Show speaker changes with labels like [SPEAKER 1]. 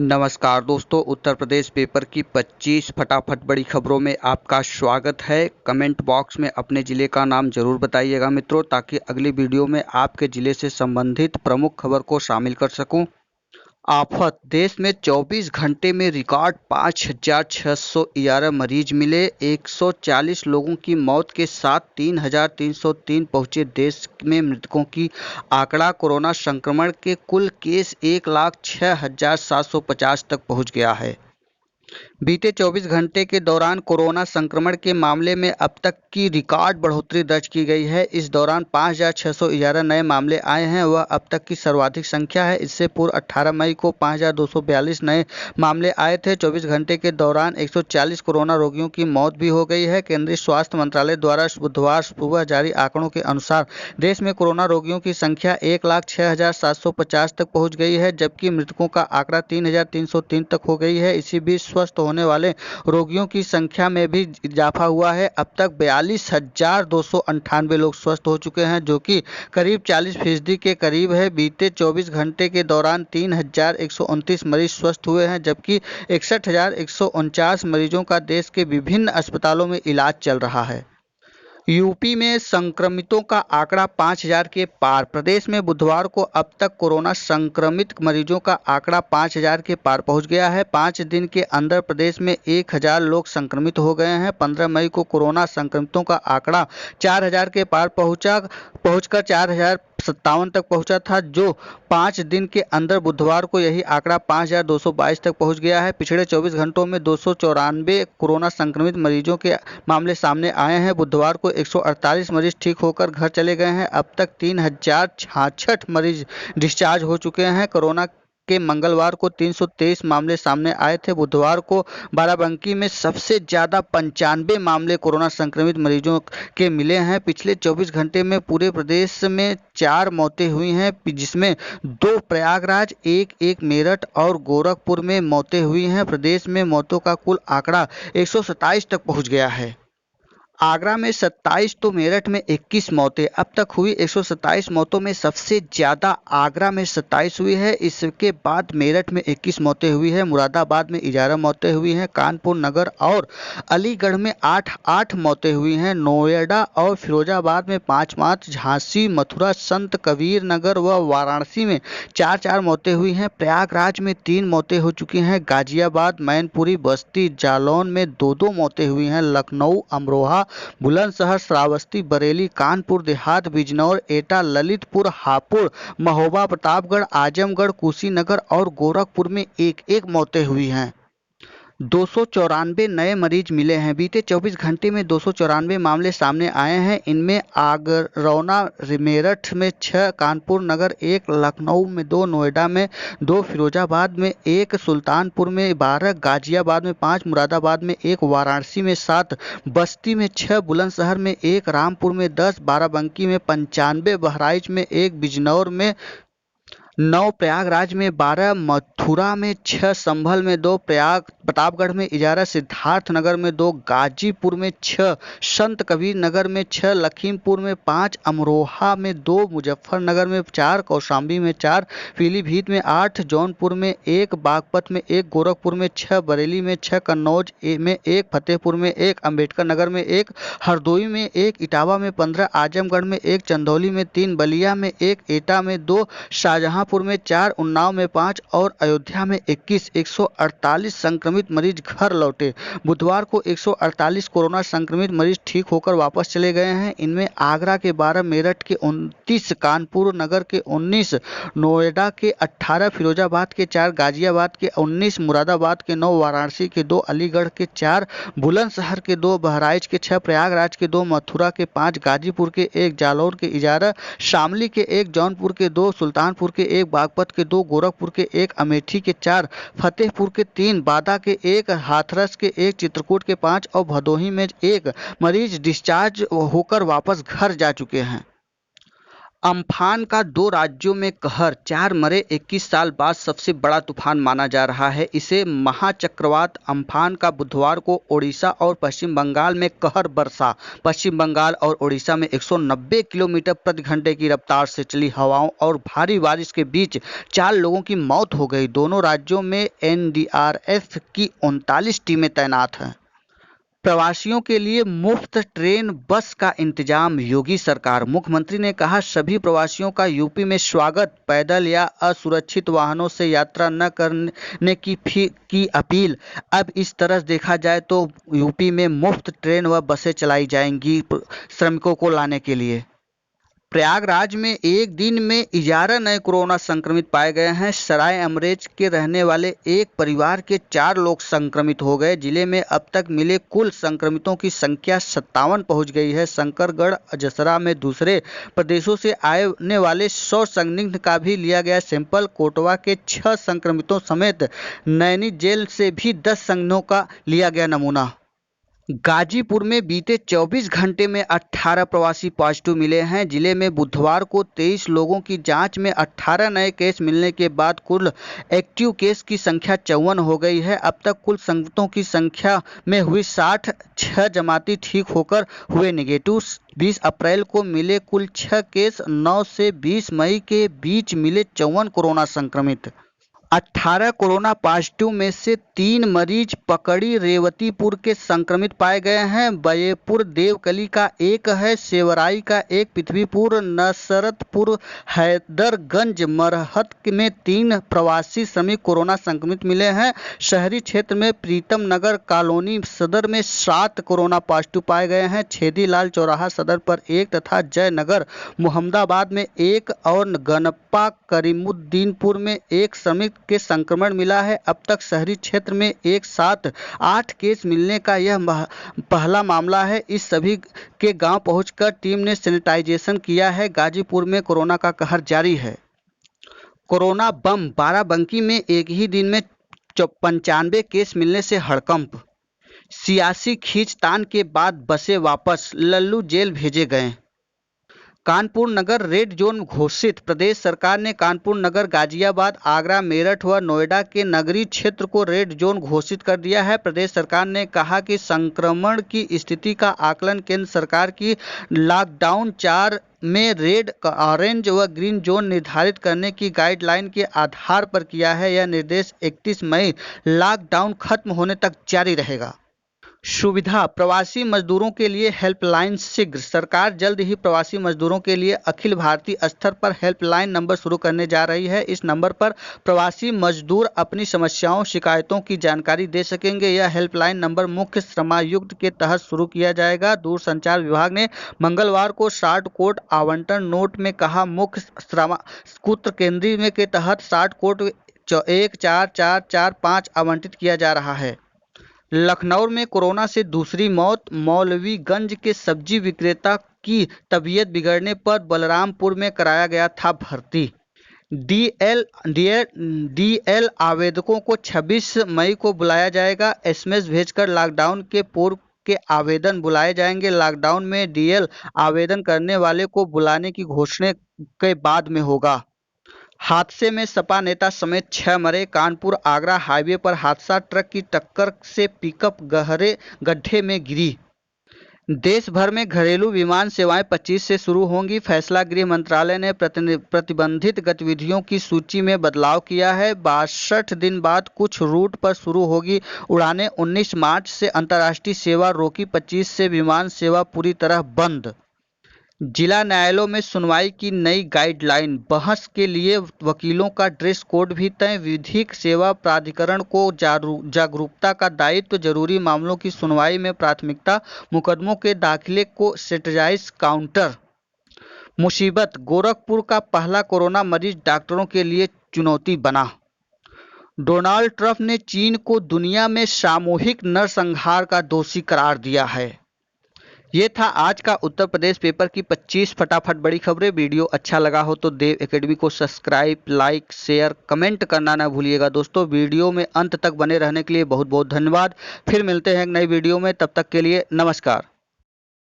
[SPEAKER 1] नमस्कार दोस्तों, उत्तर प्रदेश पेपर की 25 फटाफट बड़ी खबरों में आपका स्वागत है। कमेंट बॉक्स में अपने ज़िले का नाम ज़रूर बताइएगा मित्रों, ताकि अगली वीडियो में आपके ज़िले से संबंधित प्रमुख खबर को शामिल कर सकूं। आफत, देश में 24 घंटे में रिकॉर्ड 5,611 मरीज मिले। 140 लोगों की मौत के साथ 3,303 पहुंचे देश में मृतकों की आंकड़ा। कोरोना संक्रमण के कुल केस 1,06,750 तक पहुंच गया है। बीते 24 घंटे के दौरान कोरोना संक्रमण के मामले में अब तक की रिकॉर्ड बढ़ोतरी दर्ज की गई है। इस दौरान 5,611 नए मामले आए हैं, वह अब तक की सर्वाधिक संख्या है। इससे पूर्व 18 मई को 5,242 नए मामले आए थे। 24 घंटे के दौरान 140 कोरोना रोगियों की मौत भी हो गई है। केंद्रीय स्वास्थ्य मंत्रालय द्वारा बुधवार सुबह जारी आंकड़ों के अनुसार देश में कोरोना रोगियों की संख्या 1,06,750 तक पहुँच गई है, जबकि मृतकों का आंकड़ा 3,303 तक हो गई है। इसी बीच स्वस्थ होने वाले रोगियों की संख्या में भी इजाफा हुआ है। अब तक 42,298 लोग स्वस्थ हो चुके हैं, जो कि करीब 40% के करीब है। बीते 24 घंटे के दौरान 3,129 मरीज स्वस्थ हुए हैं, जबकि 61,149 मरीजों का देश के विभिन्न अस्पतालों में इलाज चल रहा है। यूपी में संक्रमितों का आंकड़ा 5,000 के पार। प्रदेश में बुधवार को अब तक कोरोना संक्रमित मरीजों का आंकड़ा 5,000 के पार पहुंच गया है। 5 दिन के अंदर प्रदेश में 1,000 लोग संक्रमित हो गए हैं। 15 मई को कोरोना संक्रमितों का आंकड़ा 4,000 के पार पहुंचकर 4,057 तक पहुंचा था, जो 5 दिन के अंदर बुधवार को यही आंकड़ा 5,222 तक पहुंच गया है। पिछले 24 घंटों में 294 कोरोना संक्रमित मरीजों के मामले सामने आए हैं। बुधवार को 148 मरीज ठीक होकर घर चले गए हैं। अब तक 3,066 मरीज डिस्चार्ज हो चुके हैं। कोरोना के मंगलवार को 323 मामले सामने आए थे। बुधवार को बाराबंकी में सबसे ज़्यादा 95 मामले कोरोना संक्रमित मरीजों के मिले हैं। पिछले 24 घंटे में पूरे प्रदेश में 4 मौतें हुई हैं, जिसमें 2 प्रयागराज, एक मेरठ और गोरखपुर में मौतें हुई हैं। प्रदेश में मौतों का कुल आंकड़ा 127 तक पहुंच गया है। आगरा में 27 तो मेरठ में 21 मौतें। अब तक हुई 127 मौतों में सबसे ज़्यादा आगरा में 27 हुई है। इसके बाद मेरठ में 21 मौतें हुई है। मुरादाबाद में 11 मौतें हुई हैं। कानपुर नगर और अलीगढ़ में 8 मौतें हुई हैं। नोएडा और फिरोजाबाद में 5, झांसी, मथुरा, संत कबीर नगर व वाराणसी में 4 मौतें हुई हैं। प्रयागराज में 3 मौतें हो चुकी हैं। गाजियाबाद, मैनपुरी, बस्ती, जालौन में 2 मौतें हुई हैं। लखनऊ, अमरोहा, बुलंदशहर, श्रावस्ती, बरेली, कानपुर देहात, बिजनौर, एटा, ललितपुर, हापुड़, महोबा, प्रतापगढ़, आजमगढ़, कुशीनगर और गोरखपुर में 1 मौतें हुई हैं। 294 नए मरीज मिले हैं। बीते 24 घंटे में 294 मामले सामने आए हैं। इनमें आगरौना मेरठ में 6, कानपुर नगर 1, लखनऊ में 2, नोएडा में 2, फिरोजाबाद में 1, सुल्तानपुर में 12, गाजियाबाद में 5, मुरादाबाद में 1, वाराणसी में 7, बस्ती में 6, बुलंदशहर में 1, रामपुर में 10, बाराबंकी में 95, बहराइच में 1, बिजनौर में 9, प्रयागराज में 12, मथुरा में 6, संभल में 2, प्रतापगढ़ में 11, सिद्धार्थनगर में 2, गाजीपुर में 6, संत कबीर नगर में 6, लखीमपुर में 5, अमरोहा में 2, मुजफ्फरनगर में 4, कौशाम्बी में 4, पीलीभीत में 8, जौनपुर में 1, बागपत में 1, गोरखपुर में 6, बरेली में 6, कन्नौज में 1, फतेहपुर में 1, अम्बेडकर नगर में 1, हरदोई में 1, इटावा में 15, आजमगढ़ में 1, चंदौली में 3, बलिया में 1, एटा में 2, शाहजहांपुर में 4, उन्नाव में 5 और अयोध्या में 21। 148 संक्रमित मरीज घर लौटे। बुधवार को 148 कोरोना संक्रमित मरीज ठीक होकर वापस चले गए हैं। इनमें आगरा के 12, मेरठ के 29, कानपुर नगर के 19, नोएडा के 18, फिरोजाबाद के 4, गाजियाबाद के 19, मुरादाबाद के 9, वाराणसी के 2, अलीगढ़ के 4, बुलंदशहर के 2, बहराइच के 6, प्रयागराज के 2, मथुरा के 5, गाजीपुर के 1, जालौर के 11, शामली के 1, जौनपुर के 2, सुल्तानपुर के 1, बागपत के 2, गोरखपुर के 1, अमेठी के 4, फतेहपुर के 3, बादा के 1, हाथरस के 1, चित्रकूट के 5 और भदोही में 1 मरीज डिस्चार्ज होकर वापस घर जा चुके हैं। अम्फान का 2 राज्यों में कहर, 4 मरे। 21 साल बाद सबसे बड़ा तूफान माना जा रहा है इसे। महाचक्रवात अम्फान का बुधवार को ओडिशा और पश्चिम बंगाल में कहर बरसा। पश्चिम बंगाल और ओडिशा में 190 किलोमीटर प्रति घंटे की रफ्तार से चली हवाओं और भारी बारिश के बीच 4 लोगों की मौत हो गई। दोनों राज्यों में एनडीआरएफ की 39 टीमें तैनात हैं। प्रवासियों के लिए मुफ्त ट्रेन बस का इंतजाम, योगी सरकार। मुख्यमंत्री ने कहा, सभी प्रवासियों का यूपी में स्वागत। पैदल या असुरक्षित वाहनों से यात्रा न करने की अपील। अब इस तरह देखा जाए तो यूपी में मुफ्त ट्रेन व बसें चलाई जाएंगी श्रमिकों को लाने के लिए। प्रयागराज में एक दिन में 11 नए कोरोना संक्रमित पाए गए हैं। सराय अमरेज के रहने वाले एक परिवार के 4 लोग संक्रमित हो गए। जिले में अब तक मिले कुल संक्रमितों की संख्या 57 पहुंच गई है। शंकरगढ़ जसरा में दूसरे प्रदेशों से आने वाले 100 संदिग्ध का भी लिया गया सैंपल। कोटवा के 6 संक्रमितों समेत नैनी जेल से भी 10 संदिग्धों का लिया गया नमूना। गाजीपुर में बीते 24 घंटे में 18 प्रवासी पॉजिटिव मिले हैं। जिले में बुधवार को 23 लोगों की जांच में 18 नए केस मिलने के बाद कुल एक्टिव केस की संख्या 54 हो गई है। अब तक कुल संक्रमितों की संख्या में हुई 60, 6 जमाती ठीक होकर हुए नेगेटिव। 20 अप्रैल को मिले कुल 6 केस, 9 से 20 मई के बीच मिले 54 कोरोना संक्रमित। 18 कोरोना पॉजिटिव में से 3 मरीज पकड़ी रेवतीपुर के संक्रमित पाए गए हैं। बयेपुर देवकली का एक है, सेवराई का एक, पृथ्वीपुर, नसरतपुर, हैदरगंज, मरहत में 3 प्रवासी श्रमिक कोरोना संक्रमित मिले हैं। शहरी क्षेत्र में प्रीतम नगर कॉलोनी सदर में 7 कोरोना पॉजिटिव पाए गए हैं। छेदीलाल चौराहा सदर पर 1 तथा जयनगर मोहम्मदाबाद में 1 और गनपा करीमुद्दीनपुर में 1 श्रमिक के संक्रमण मिला है। अब तक शहरी क्षेत्र में एक साथ 8 केस मिलने का यह पहला मामला है। इस सभी के गांव पहुंचकर टीम ने सैनिटाइजेशन किया है। गाजीपुर में कोरोना का कहर जारी है। कोरोना बम, बाराबंकी में एक ही दिन में 95 केस मिलने से हड़कंप। सियासी खींचतान के बाद बसे वापस, लल्लू जेल भेजे गए। कानपुर नगर रेड जोन घोषित। प्रदेश सरकार ने कानपुर नगर, गाजियाबाद, आगरा, मेरठ व नोएडा के नगरीय क्षेत्र को रेड जोन घोषित कर दिया है। प्रदेश सरकार ने कहा कि संक्रमण की स्थिति का आकलन केंद्र सरकार की लॉकडाउन 4 में रेड, ऑरेंज व ग्रीन जोन निर्धारित करने की गाइडलाइन के आधार पर किया है। यह निर्देश 31 मई लॉकडाउन खत्म होने तक जारी रहेगा। सुविधा, प्रवासी मजदूरों के लिए हेल्पलाइन शीघ्र। सरकार जल्द ही प्रवासी मजदूरों के लिए अखिल भारतीय स्तर पर हेल्पलाइन नंबर शुरू करने जा रही है। इस नंबर पर प्रवासी मजदूर अपनी समस्याओं, शिकायतों की जानकारी दे सकेंगे। यह हेल्पलाइन नंबर मुख्य श्रमायुक्त के तहत शुरू किया जाएगा। दूरसंचार विभाग ने मंगलवार को शॉर्ट कोड आवंटन नोट में कहा, मुख्य सूत्र केंद्रीय के तहत शॉर्ट कोड 14445 आवंटित किया जा रहा है। लखनऊ में कोरोना से दूसरी मौत। मौलवीगंज के सब्जी विक्रेता की तबीयत बिगड़ने पर बलरामपुर में कराया गया था भर्ती। डीएल आवेदकों को 26 मई को बुलाया जाएगा। एसएमएस भेजकर लॉकडाउन के पूर्व के आवेदन बुलाए जाएंगे। लॉकडाउन में डीएल आवेदन करने वाले को बुलाने की घोषणा के बाद में होगा। हादसे में सपा नेता समेत 6 मरे। कानपुर आगरा हाईवे पर हादसा, ट्रक की टक्कर से पिकअप गहरे गड्ढे में गिरी। देश भर में घरेलू विमान सेवाएं 25 से शुरू होंगी। फैसला, गृह मंत्रालय ने प्रतिबंधित गतिविधियों की सूची में बदलाव किया है। 62 दिन बाद कुछ रूट पर शुरू होगी उड़ानें। 19 मार्च से अंतर्राष्ट्रीय सेवा रोकी, 25 से विमान सेवा पूरी तरह बंद। जिला न्यायालयों में सुनवाई की नई गाइडलाइन, बहस के लिए वकीलों का ड्रेस कोड भी तय। विधिक सेवा प्राधिकरण को जागरूकता का दायित्व। जरूरी मामलों की सुनवाई में प्राथमिकता, मुकदमों के दाखिले को सैनिटाइज काउंटर। मुसीबत, गोरखपुर का पहला कोरोना मरीज डॉक्टरों के लिए चुनौती बना। डोनाल्ड ट्रंप ने चीन को दुनिया में सामूहिक नरसंहार का दोषी करार दिया है। ये था आज का उत्तर प्रदेश पेपर की 25 फटाफट बड़ी खबरें। वीडियो अच्छा लगा हो तो देव एकेडमी को सब्सक्राइब, लाइक, शेयर, कमेंट करना ना भूलिएगा। दोस्तों, वीडियो में अंत तक बने रहने के लिए बहुत बहुत धन्यवाद। फिर मिलते हैं एक नई वीडियो में, तब तक के लिए नमस्कार।